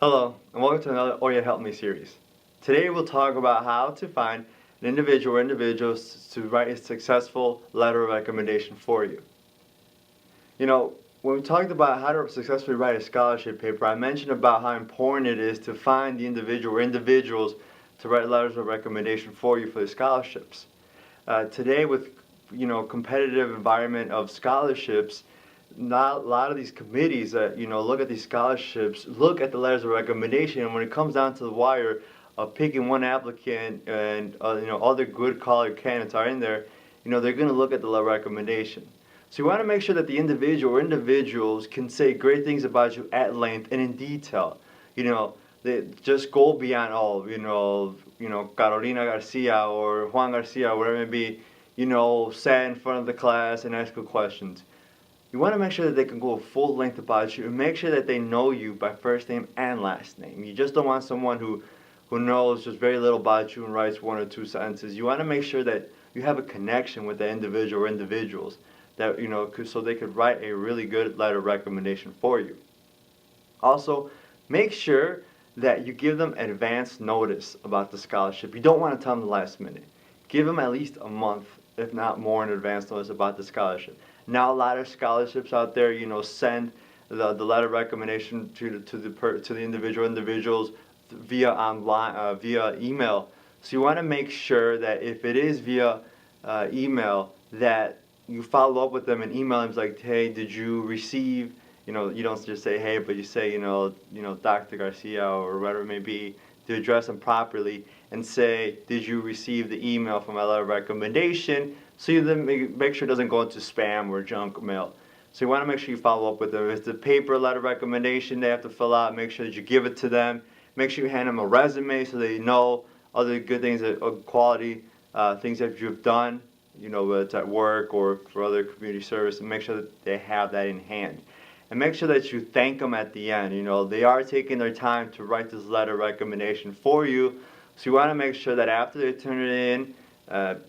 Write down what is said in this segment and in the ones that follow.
Hello, and welcome to another Oye Help Me series. Today we'll talk about how to find an individual or individuals to write a successful letter of recommendation for you. You know, when we talked about how to successfully write a scholarship paper, I mentioned about how important it is to find the individual or individuals to write letters of recommendation for you for the scholarships. Today with competitive environment of scholarships, not a lot of these committees that look at these scholarships look at the letters of recommendation, and when it comes down to the wire of picking one applicant and other good quality candidates are in there, they're going to look at the letter of recommendation. So you want to make sure that the individual or individuals can say great things about you at length and in detail. They just go beyond Carolina Garcia or Juan Garcia, or whatever it may be, sat in front of the class and ask good questions. You want to make sure that they can go full length about you and make sure that they know you by first name and last name. You just don't want someone who knows just very little about you and writes one or two sentences. You want to make sure that you have a connection with the individual or individuals that so they could write a really good letter of recommendation for you. Also, make sure that you give them advance notice about the scholarship. You don't want to tell them the last minute. Give them at least a month, if not more, in advance notice about the scholarship. Now, a lot of scholarships out there, send the letter of recommendation to the individuals via online via email. So you want to make sure that if it is via email, that you follow up with them and email them like, hey, did you receive? You don't just say hey, but you say Dr. Garcia or whatever it may be, to address them properly and say, did you receive the email from my letter of recommendation? So you then make sure it doesn't go into spam or junk mail. So you want to make sure you follow up with them. If it's a paper letter of recommendation they have to fill out, make sure that you give it to them. Make sure you hand them a resume so they know other good things, quality things that you've done, whether it's at work or for other community service, and make sure that they have that in hand. And make sure that you thank them at the end. They are taking their time to write this letter of recommendation for you. So you want to make sure that after they turn it in,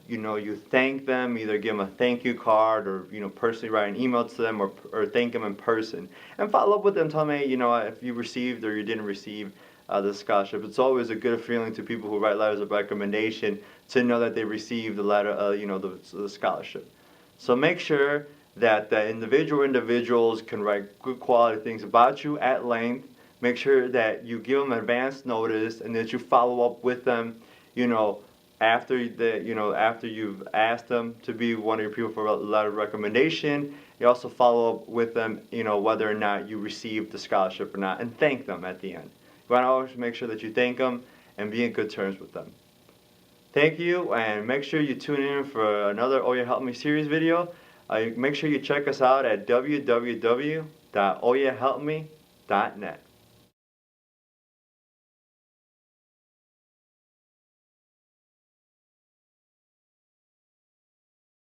you thank them, either give them a thank you card or, personally write an email to them or thank them in person. And follow up with them, tell them, hey, if you received or you didn't receive the scholarship. It's always a good feeling to people who write letters of recommendation to know that they received the letter, the scholarship. So make sure that the individuals can write good quality things about you at length. Make sure that you give them advance notice and that you follow up with them, after you've asked them to be one of your people for a letter of recommendation. You also follow up with them, whether or not you received the scholarship or not, and thank them at the end. You want to always make sure that you thank them and be in good terms with them. Thank you, and make sure you tune in for another Oye Help Me series video. Make sure you check us out at www.oyehelpme.net.